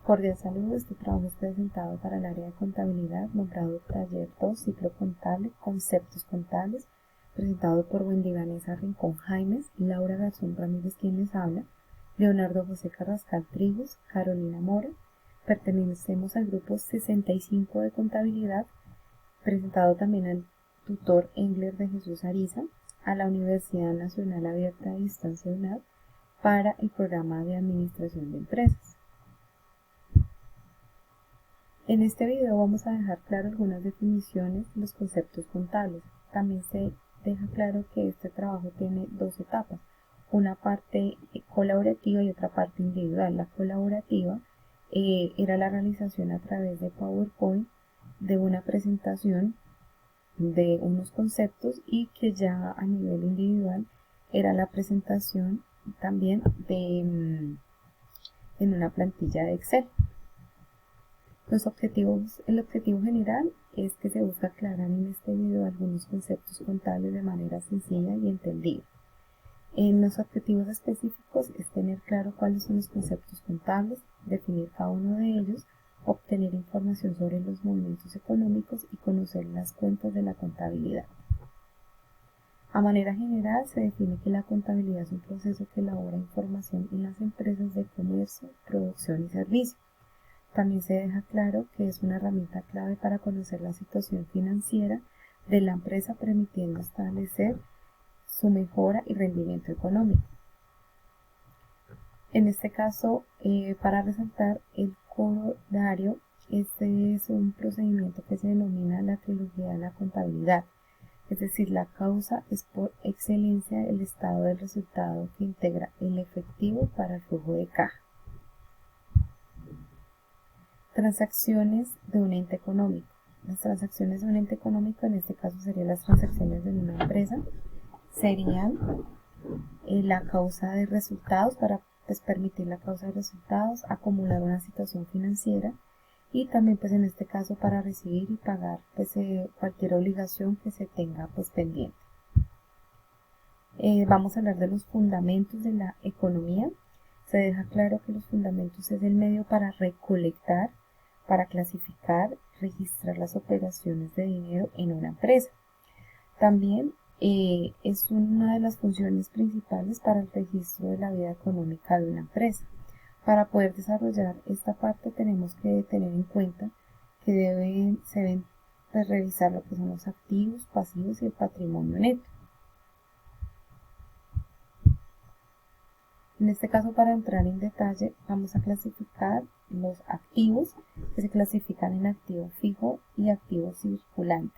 Cordial saludo, este trabajo es presentado para el área de contabilidad, nombrado Taller 2, Ciclo Contable, Conceptos Contables, presentado por Wendy Vanessa Rincón Jaimes, Laura Garzón Ramírez quien les habla, Leonardo José Carrascal Trigos, Carolina Mora. Pertenecemos al grupo 65 de contabilidad, presentado también al tutor Engler de Jesús Ariza, a la Universidad Nacional Abierta de Distancia UNAD, para el programa de Administración de Empresas. En este video vamos a dejar claro algunas definiciones de los conceptos contables. También se deja claro que este trabajo tiene dos etapas, una parte colaborativa y otra parte individual. La colaborativa era la realización a través de PowerPoint de una presentación de unos conceptos, y que ya a nivel individual era la presentación también en una plantilla de Excel. El objetivo general es que se busca aclarar en este video algunos conceptos contables de manera sencilla y entendible. En los objetivos específicos es tener claro cuáles son los conceptos contables, definir cada uno de ellos, obtener información sobre los movimientos económicos y conocer las cuentas de la contabilidad. A manera general se define que la contabilidad es un proceso que elabora información en las empresas de comercio, producción y servicio. También se deja claro que es una herramienta clave para conocer la situación financiera de la empresa, permitiendo establecer su mejora y rendimiento económico. En este caso, para resaltar el corolario, este es un procedimiento que se denomina la trilogía de la contabilidad, es decir, la causa es por excelencia el estado del resultado que integra el efectivo para el flujo de caja. Transacciones de un ente económico. Las transacciones de un ente económico, en este caso serían las transacciones de una empresa, serían la causa de resultados, para permitir la causa de resultados, acumular una situación financiera, y también en este caso para recibir y pagar cualquier obligación que se tenga pendiente. Vamos a hablar de los fundamentos de la economía. Se deja claro que los fundamentos es el medio para recolectar, para clasificar, registrar las operaciones de dinero en una empresa. También es una de las funciones principales para el registro de la vida económica de una empresa. Para poder desarrollar esta parte tenemos que tener en cuenta que se deben revisar lo que son los activos, pasivos y el patrimonio neto. En este caso, para entrar en detalle, vamos a clasificar los activos, que se clasifican en activo fijo y activo circulante.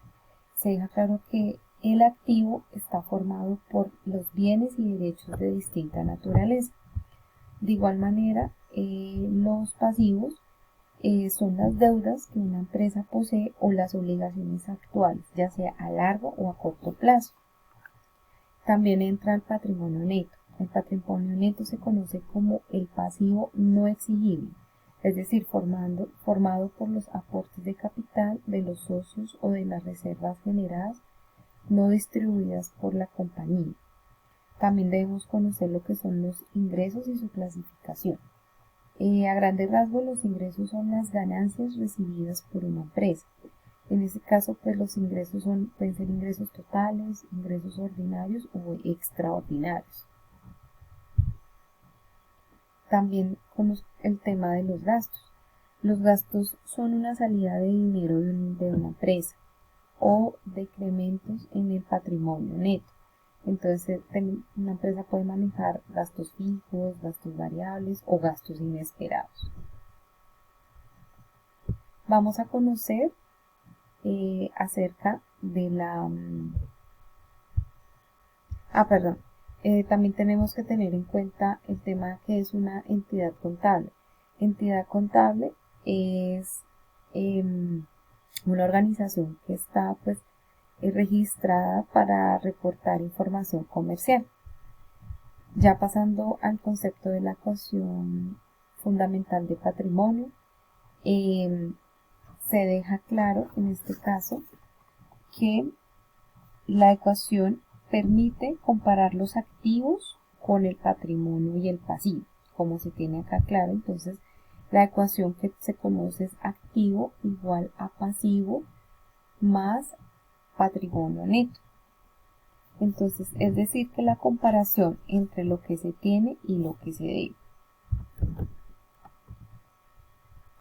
Se deja claro que el activo está formado por los bienes y derechos de distinta naturaleza. De igual manera, los pasivos son las deudas que una empresa posee o las obligaciones actuales, ya sea a largo o a corto plazo. También entra el patrimonio neto. El patrimonio neto se conoce como el pasivo no exigible, es decir, formado por los aportes de capital de los socios o de las reservas generadas no distribuidas por la compañía. También debemos conocer lo que son los ingresos y su clasificación. A grandes rasgos, los ingresos son las ganancias recibidas por una empresa. En este caso, los ingresos pueden ser ingresos totales, ingresos ordinarios o extraordinarios. También el tema de los gastos. Los gastos son una salida de dinero de una empresa o decrementos en el patrimonio neto. Entonces, una empresa puede manejar gastos fijos, gastos variables o gastos inesperados. Vamos a conocer acerca de también tenemos que tener en cuenta el tema que es una entidad contable. Entidad contable es una organización que está registrada para reportar información comercial. Ya pasando al concepto de la ecuación fundamental de patrimonio, se deja claro en este caso que la ecuación permite comparar los activos con el patrimonio y el pasivo. Como se tiene acá claro, entonces La ecuación que se conoce es activo igual a pasivo más patrimonio neto. Entonces, es decir que la comparación entre lo que se tiene y lo que se debe.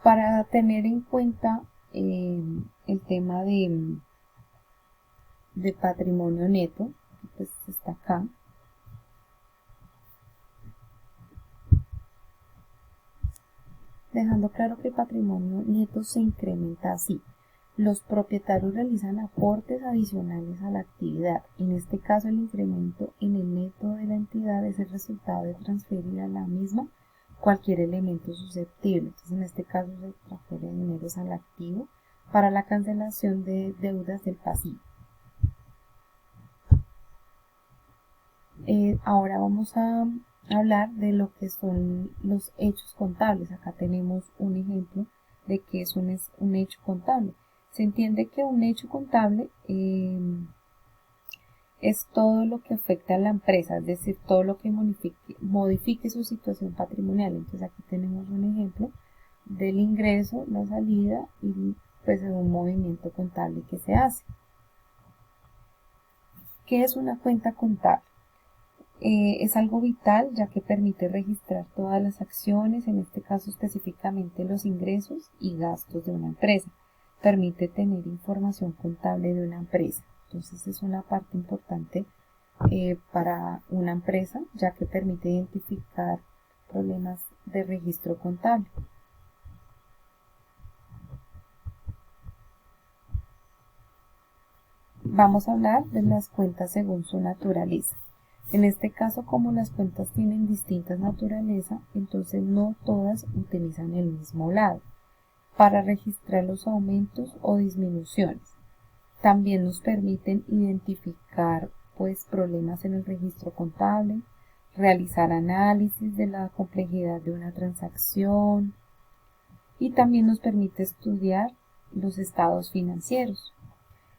Para tener en cuenta el tema de patrimonio neto, pues está acá. Dejando claro que el patrimonio neto se incrementa así. Los propietarios realizan aportes adicionales a la actividad. En este caso, el incremento en el neto de la entidad es el resultado de transferir a la misma cualquier elemento susceptible. Entonces, en este caso, se transfiere dinero al activo para la cancelación de deudas del pasivo. Ahora vamos a hablar de lo que son los hechos contables. Acá tenemos un ejemplo de qué es un hecho contable. Se entiende que un hecho contable es todo lo que afecta a la empresa, es decir, todo lo que modifique su situación patrimonial. Entonces aquí tenemos un ejemplo del ingreso, la salida y pues un movimiento contable que se hace. ¿Qué es una cuenta contable? Es algo vital ya que permite registrar todas las acciones, en este caso específicamente los ingresos y gastos de una empresa. Permite tener información contable de una empresa. Entonces es una parte importante para una empresa ya que permite identificar problemas de registro contable. Vamos a hablar de las cuentas según su naturaleza. En este caso, como las cuentas tienen distintas naturalezas, entonces no todas utilizan el mismo lado para registrar los aumentos o disminuciones. También nos permiten identificar problemas en el registro contable, realizar análisis de la complejidad de una transacción y también nos permite estudiar los estados financieros.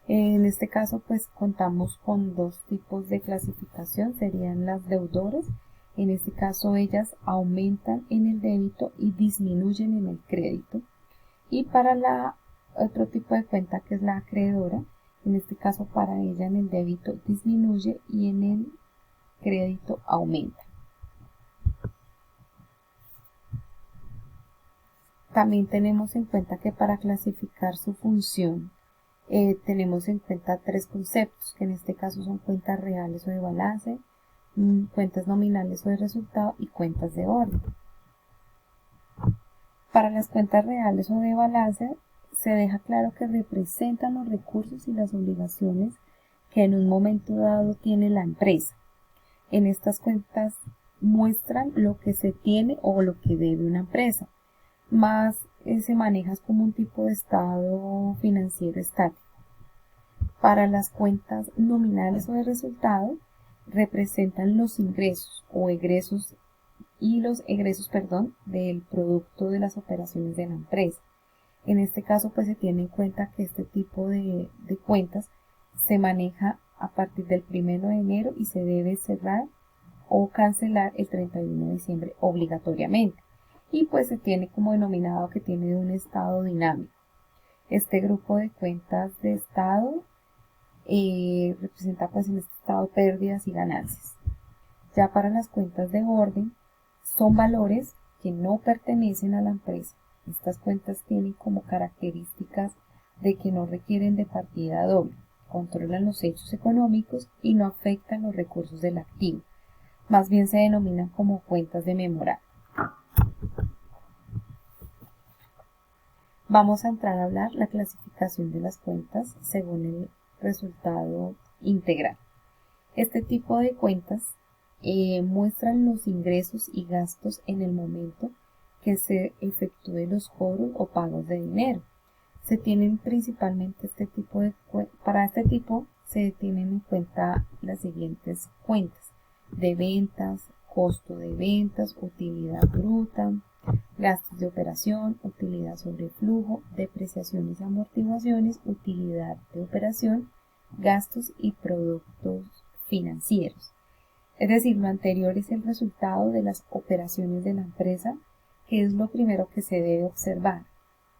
En este caso, contamos con dos tipos de clasificación, serían las deudoras. En este caso, ellas aumentan en el débito y disminuyen en el crédito. Y para otro tipo de cuenta, que es la acreedora, en este caso, para ella en el débito disminuye y en el crédito aumenta. También tenemos en cuenta que para clasificar su función, tenemos en cuenta tres conceptos, que en este caso son cuentas reales o de balance, cuentas nominales o de resultado y cuentas de orden. Para las cuentas reales o de balance se deja claro que representan los recursos y las obligaciones que en un momento dado tiene la empresa. En estas cuentas muestran lo que se tiene o lo que debe una empresa, más se maneja como un tipo de estado financiero estático. Para las cuentas nominales o de resultado, representan los ingresos o egresos y los egresos, del producto de las operaciones de la empresa. En este caso, se tiene en cuenta que este tipo de cuentas se maneja a partir del 1 de enero y se debe cerrar o cancelar el 31 de diciembre obligatoriamente. Y se tiene como denominado que tiene un estado dinámico. Este grupo de cuentas de estado representa en este estado pérdidas y ganancias. Ya para las cuentas de orden son valores que no pertenecen a la empresa. Estas cuentas tienen como características de que no requieren de partida doble, controlan los hechos económicos y no afectan los recursos del activo. Más bien se denominan como cuentas de memorable. Vamos a entrar a hablar la clasificación de las cuentas según el resultado integral. Este tipo de cuentas muestran los ingresos y gastos en el momento que se efectúen los cobros o pagos de dinero. Se tienen principalmente para este tipo se tienen en cuenta las siguientes cuentas: de ventas, costo de ventas, utilidad bruta, gastos de operación, utilidad sobre flujo, depreciaciones y amortiguaciones, utilidad de operación, gastos y productos financieros. Es decir, lo anterior es el resultado de las operaciones de la empresa ¿qué es lo primero que se debe observar?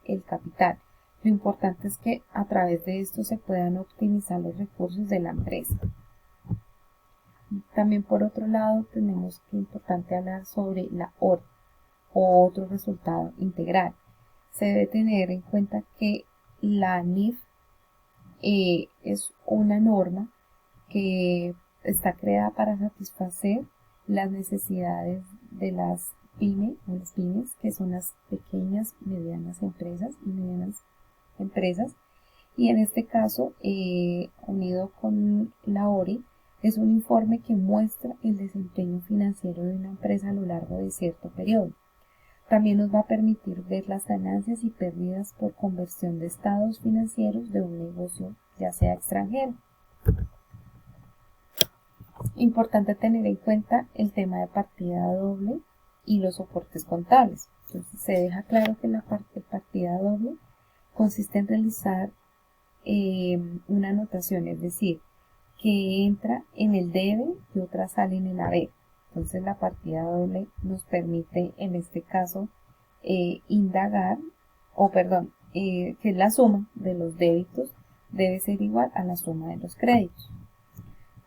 El capital. Lo importante es que a través de esto se puedan optimizar los recursos de la empresa. También por otro lado tenemos que importante hablar sobre la ORI o otro resultado integral. Se debe tener en cuenta que la NIF es una norma que está creada para satisfacer las necesidades de las pymes, que son las pequeñas, medianas empresas y medianas empresas, y en este caso, unido con la ORI, es un informe que muestra el desempeño financiero de una empresa a lo largo de cierto periodo. También nos va a permitir ver las ganancias y pérdidas por conversión de estados financieros de un negocio, ya sea extranjero. Importante tener en cuenta el tema de partida doble y los soportes contables. Entonces se deja claro que la partida doble consiste en realizar una anotación, es decir, que entra en el debe y otra sale en el haber. Entonces la partida doble nos permite en este caso indagar, que la suma de los débitos debe ser igual a la suma de los créditos.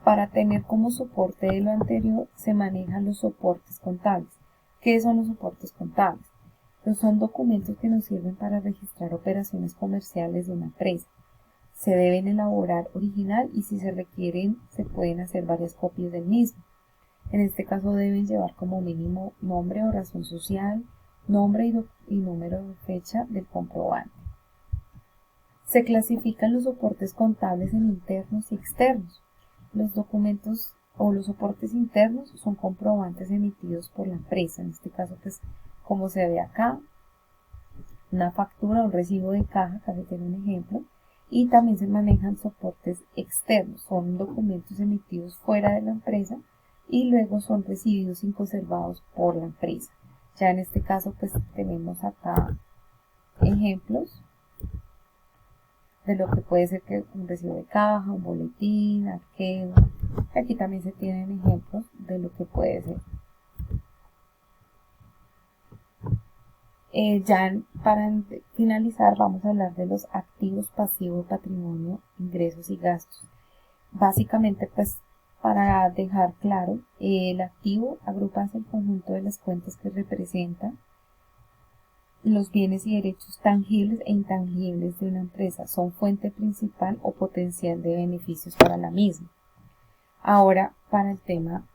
Para tener como soporte de lo anterior se manejan los soportes contables. ¿Qué son los soportes contables? Pues son documentos que nos sirven para registrar operaciones comerciales de una empresa. Se deben elaborar original y si se requieren se pueden hacer varias copias del mismo. En este caso deben llevar como mínimo nombre o razón social, nombre y número de fecha del comprobante. Se clasifican los soportes contables en internos y externos. Los documentos o los soportes internos son comprobantes emitidos por la empresa. En este caso, pues, como se ve acá, una factura o un recibo de caja, acá se tiene un ejemplo. Y también se manejan soportes externos, son documentos emitidos fuera de la empresa y luego son recibidos y conservados por la empresa. Ya en este caso pues tenemos acá ejemplos de lo que puede ser que un recibo de caja, un boletín, arqueo. Aquí también se tienen ejemplos de lo que puede ser. Ya para finalizar vamos a hablar de los activos, pasivos, patrimonio, ingresos y gastos. Básicamente pues para dejar claro, el activo agrupa el conjunto de las cuentas que representan los bienes y derechos tangibles e intangibles de una empresa. Son fuente principal o potencial de beneficios para la misma. Ahora para el tema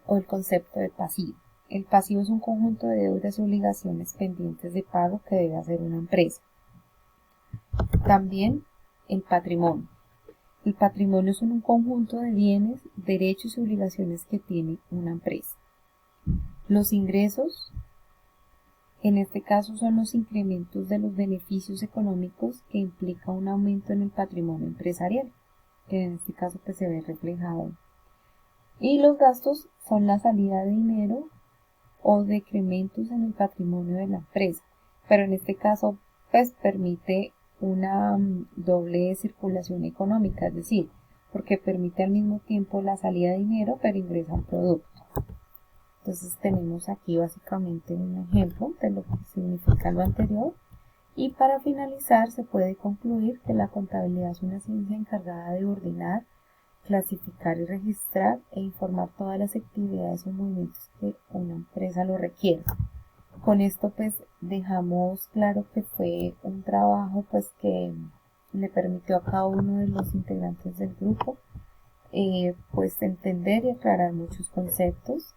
o el concepto de pasivo. El pasivo es un conjunto de deudas y obligaciones pendientes de pago que debe hacer una empresa. También el patrimonio. El patrimonio son un conjunto de bienes, derechos y obligaciones que tiene una empresa. Los ingresos, en este caso, son los incrementos de los beneficios económicos que implica un aumento en el patrimonio empresarial, que en este caso pues, se ve reflejado. Y los gastos son la salida de dinero o decrementos en el patrimonio de la empresa, pero en este caso pues permite una doble circulación económica, es decir, porque permite al mismo tiempo la salida de dinero pero ingresa un producto. Entonces tenemos aquí básicamente un ejemplo de lo que significa lo anterior y para finalizar se puede concluir que la contabilidad es una ciencia encargada de ordenar, clasificar y registrar e informar todas las actividades o movimientos que una empresa lo requiere. Con esto pues dejamos claro que fue un trabajo pues que le permitió a cada uno de los integrantes del grupo pues entender y aclarar muchos conceptos.